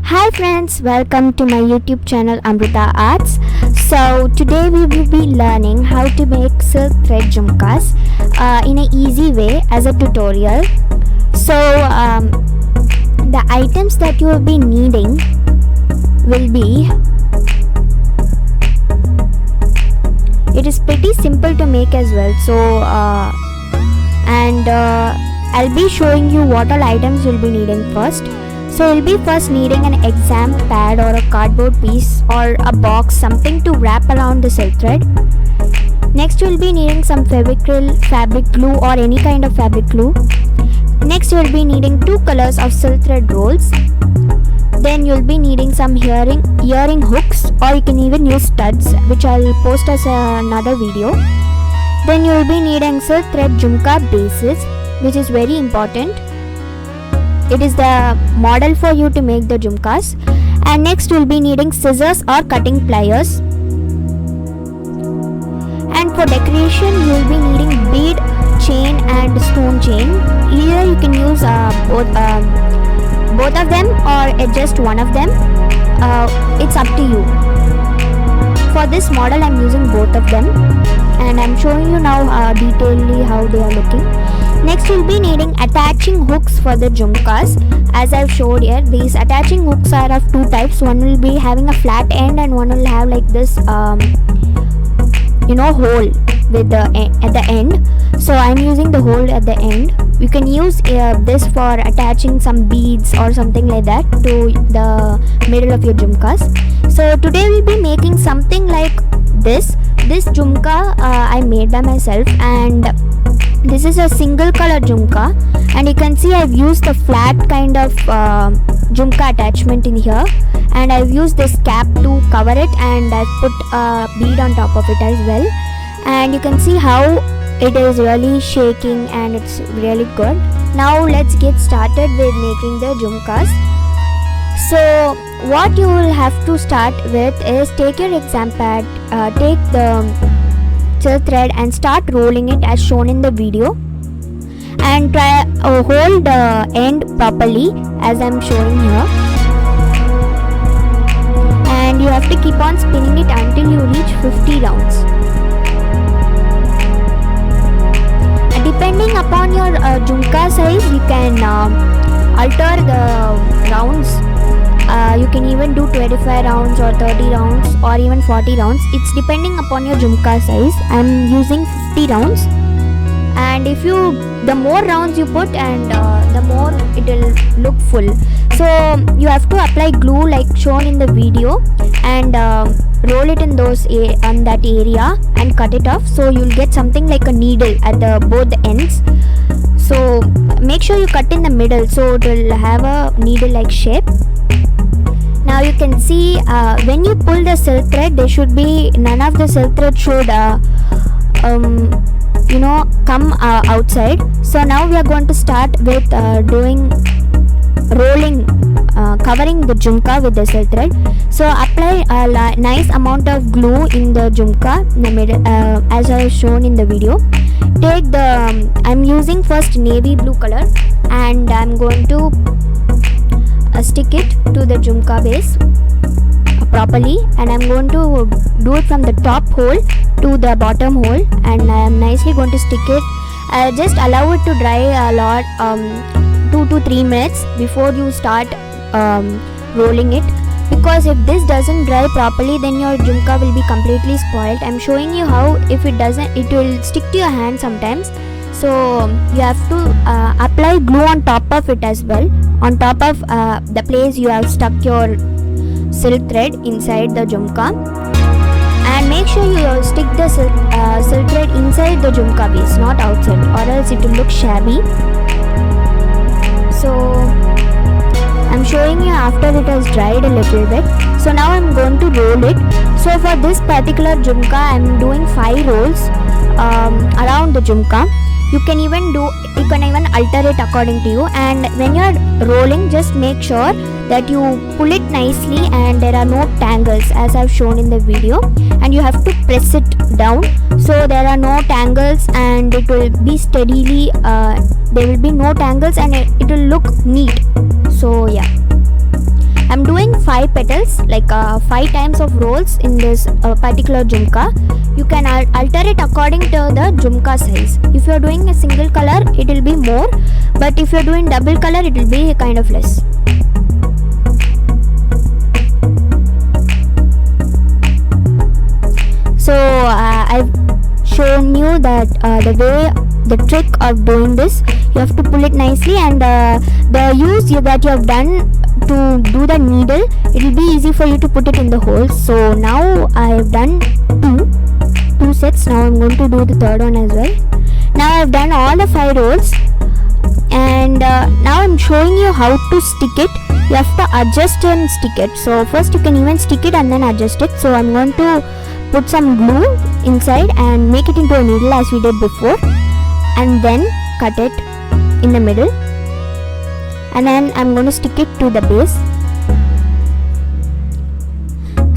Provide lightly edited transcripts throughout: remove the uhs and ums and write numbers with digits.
Hi friends, welcome to my YouTube channel Amrutha Arts. So today we will be learning how to make silk thread jhumkas in an easy way as a tutorial. So the items that you will be needing will be, it is pretty simple to make as well. So I'll be showing you what all items you'll be needing first. So you'll be first needing an exam pad or a cardboard piece or a box, something to wrap around the silk thread. Next you'll be needing some Fevicryl, fabric glue or any kind of fabric glue. Next you'll be needing 2 colors of silk thread rolls. Then you'll be needing some earring hooks, or you can even use studs, which I'll post as another video. Then you'll be needing silk thread jhumka bases, which is very important. It is the model for you to make the jhumkas. And next you'll be needing scissors or cutting pliers. And for decoration you'll be needing bead chain and stone chain. Either you can use both of them or just one of them. It's up to you. For this model I'm using both of them, and I'm showing you now detailedly how they are looking. Next you'll be needing attaching hooks for the jhumkas. As I've showed here, these attaching hooks are of 2 types. One will be having a flat end and one will have like this hole with the at the end. So I'm using the hole at the end. You can use this for attaching some beads or something like that to the middle of your jhumkas. So today we'll be making something like this. This jhumka I made by myself, and this is a single color jhumka, and you can see I've used the flat kind of jhumka attachment in here, and I've used this cap to cover it, and I've put a bead on top of it as well. And you can see how it is really shaking and it's really good. Now let's get started with making the jhumkas. So what you will have to start with is take your exam pad, take the silk thread and start rolling it as shown in the video, and try hold the end properly as I'm showing here, and you have to keep on spinning it until you reach 50 rounds. And depending upon your jhumka size, you can alter the rounds. You can even do 25 rounds or 30 rounds or even 40 rounds. It's depending upon your jhumka size. I'm using 50 rounds, and the more rounds you put, and the more it will look full. So you have to apply glue like shown in the video, and roll it in on that area and cut it off, so you'll get something like a needle at both the ends. So make sure you cut in the middle so it will have a needle like shape. Now you can see when you pull the silk thread, none of the silk thread should come outside. So now we are going to start with doing rolling, covering the jhumka with the silk thread. So apply a nice amount of glue in the jhumka in the middle, as I have shown in the video. I'm using first navy blue color, and I'm going to stick it to the jhumka base properly, and I'm going to do it from the top hole to the bottom hole, and I am nicely going to stick it. Just allow it to dry a lot, 2 to 3 minutes before you start rolling it, because if this doesn't dry properly, then your jhumka will be completely spoiled. I'm showing you how if it doesn't, it will stick to your hand sometimes. So you have to apply glue on top of it as well, on top of the place you have stuck your silk thread inside the jhumka, and make sure you stick the silk thread inside the jhumka base, not outside, or else it will look shabby. So I'm showing you after it has dried a little bit. So now I'm going to roll it. So for this particular jhumka I'm doing 5 rolls around the jhumka. You can even alter it according to you, and when you are rolling, just make sure that you pull it nicely and there are no tangles as I've shown in the video, and you have to press it down so there are no tangles, and it will be steadily there will be no tangles and it will look neat. So yeah, I'm doing 5 petals, like 5 times of rolls in this particular jhumka. You can alter it according to the jhumka size. If you are doing a single color, it will be more, but if you are doing double color, it will be kind of less. So I've shown you that the trick of doing this. You have to pull it nicely, and the use that you have done to do the needle, it will be easy for you to put it in the holes. So now I have done two sets. Now I'm going to do the third one as well. Now I've done all the 5 rolls, and now I'm showing you how to stick it. You have to adjust and stick it. So first you can even stick it and then adjust it. So I'm going to put some glue inside and make it into a needle as we did before, and then cut it in the middle, and then I'm going to stick it to the base.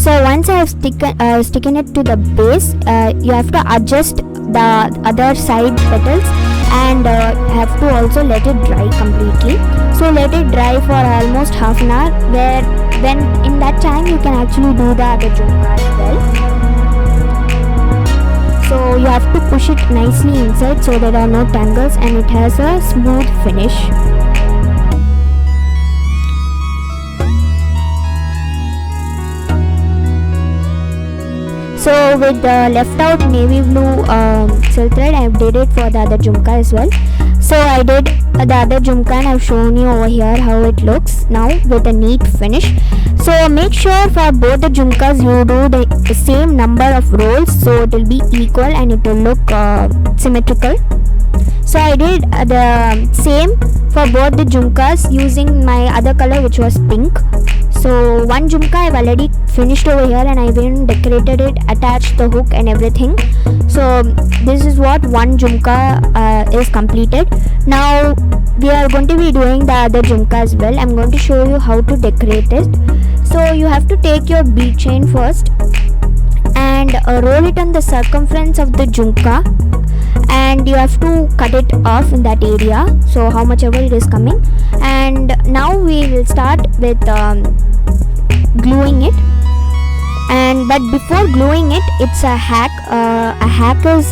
So once I have sticken it to the base, you have to adjust the other side petals, and have to also let it dry completely. So let it dry for almost half an hour, when in that time you can actually do the other jhumka as well. So you have to push it nicely inside so there are no tangles and it has a smooth finish. So with the left out navy blue silk thread, I did it for the other jhumka as well. So I did the other jhumka and I've shown you over here how it looks now with a neat finish. So make sure for both the jhumkas you do the same number of rolls, so it will be equal and it will look symmetrical. So I did the same for both the jhumkas using my other color, which was pink. So one jhumka I've already finished over here, and I even decorated it, attached the hook and everything. So this is what one jhumka is completed. Now we are going to be doing the other jhumka as well. I'm going to show you how to decorate it. So you have to take your bead chain first and roll it on the circumference of the jhumka, and you have to cut it off in that area, so how much ever it is coming. And now we will start with gluing it. And but before gluing it, it's a hack. A hack is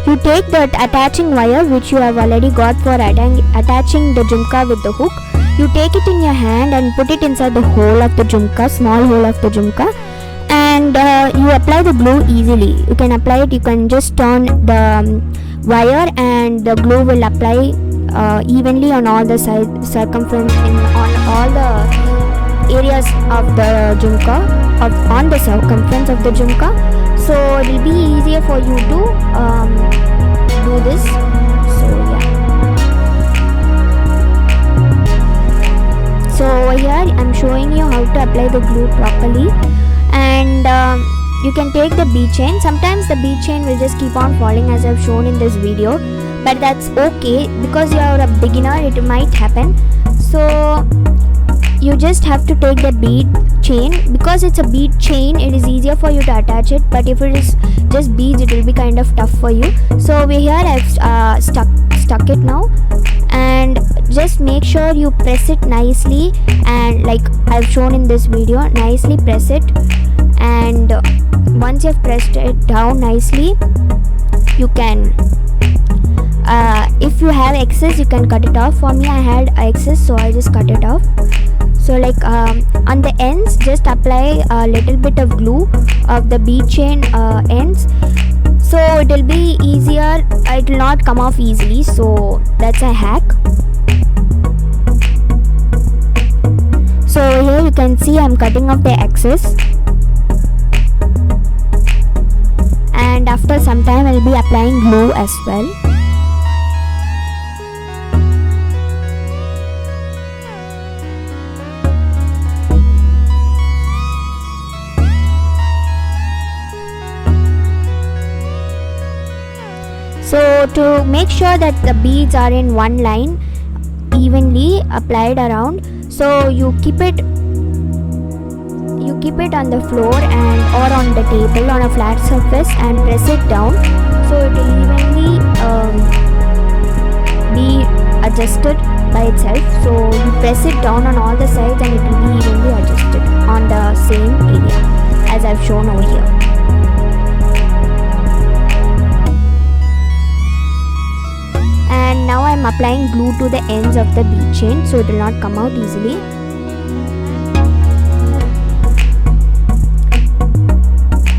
you take that attaching wire which you have already got for attaching the jhumka with the hook. You take it in your hand and put it inside the hole of the jhumka, small hole of the jhumka, and you apply the glue easily. You can apply it, you can just turn the wire and the glue will apply evenly on all the side circumference on all the areas of the jhumka, on the circumference of the jhumka. So it will be easier for you to do this. So yeah. So over here I'm showing you how to apply the glue properly, and you can take the bead chain. Sometimes the bead chain will just keep on falling as I've shown in this video, but that's okay because you are a beginner, it might happen. So you just have to take the bead chain. Because it's a bead chain, it is easier for you to attach it, but if it is just beads, it will be kind of tough for you. So over here I've stuck it now, and just make sure you press it nicely, and like I've shown in this video, nicely press it. And once you've pressed it down nicely, you can if you have excess, you can cut it off. For me, I had excess, so I just cut it off. So like on the ends, just apply a little bit of glue of the bead chain ends, so it will be easier, it will not come off easily. So that's a hack. So here you can see I'm cutting off the excess, and after some time I'll be applying glue as well. So to make sure that the beads are in one line, evenly applied around, so you keep it on the floor and or on the table on a flat surface and press it down, so it will evenly be adjusted by itself. So you press it down on all the sides and it will be evenly adjusted. on the same area as I've shown over here. And now I'm applying glue to the ends of the bead chain so it will not come out easily.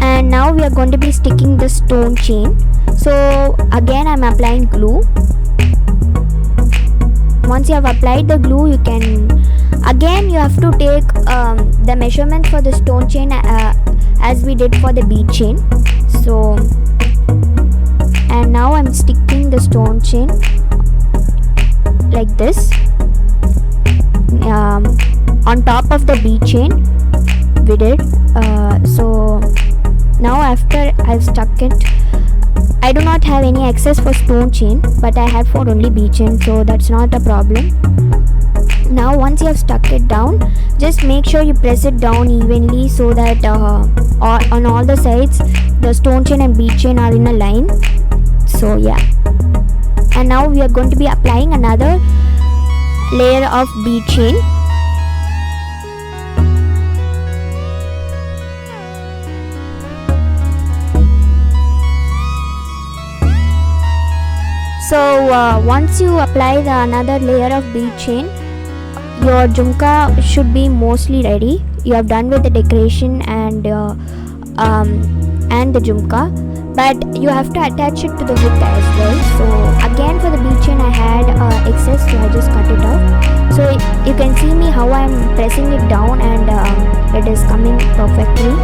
And now we are going to be sticking the stone chain. So again I'm applying glue. Once you have applied the glue, you have to take the measurement for the stone chain as we did for the bead chain. So, and now I'm sticking the stone chain like this on top of the bead chain we did. So now after I've stuck it, I do not have any excess for stone chain, but I had for only bead chain, so that's not a problem. Now once you have stuck it down, just make sure you press it down evenly so that on all the sides the stone chain and bead chain are in a line. So yeah, and now we are going to be applying another layer of bead chain. So once you apply another layer of bead chain, your jhumka should be mostly ready. You have done with the decoration and the jhumka, but you have to attach it to the hook as well. So again for the bead chain I had excess, so I just cut it off. So you can see me how I am pressing it down and it is coming perfectly.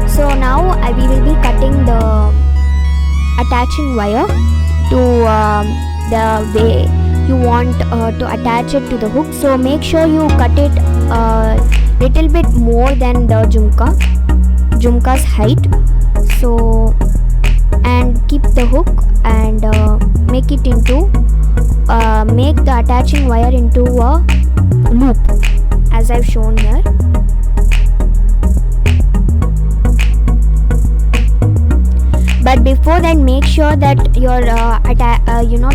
So now we will be cutting the attaching wire to the way you want to attach it to the hook. So make sure you cut it little bit more than the jhumka's height. So and keep the hook and make the attaching wire into a loop as I've shown here. But before that, make sure that your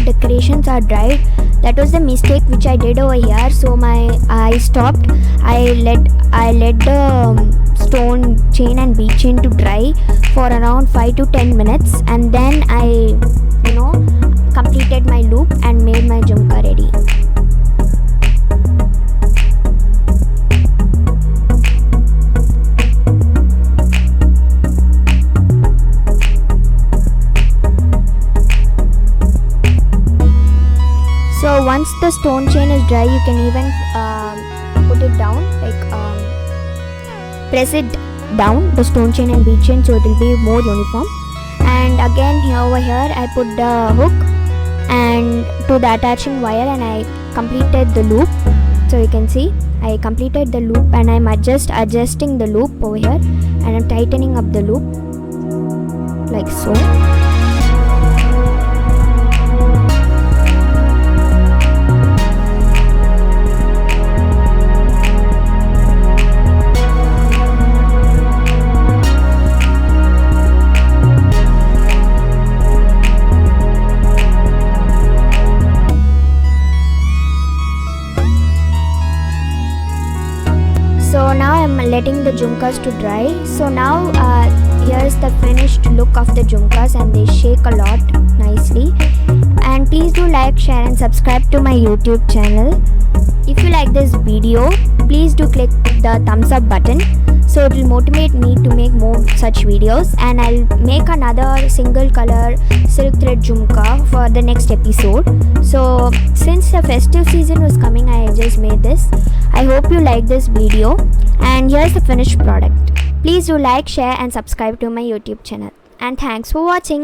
decorations are dried. That was the mistake which I did over here. So I stopped. I let the stone chain and bead chain to dry for around 5 to 10 minutes, and then I completed my loop and made my jhumka ready. So once the stone chain is dry, you can even put it down, press it down, the stone chain and bead chain, so it will be more uniform. And again over here I put the hook and to the attaching wire, and I completed the loop. So you can see I completed the loop, and I'm adjusting the loop over here, and I'm tightening up the loop like so. So now I'm letting the jhumkas to dry. So now here's the finished look of the jhumkas, and they shake a lot nicely. And please do like, share and subscribe to my YouTube channel. If you like this video, please do click the thumbs up button, so it will motivate me to make more such videos. And I'll make another single color silk thread jhumka for the next episode. So since the festive season was coming, I just made this. I hope you like this video, and here's the finished product. Please do like, share and subscribe to my YouTube channel, and thanks for watching.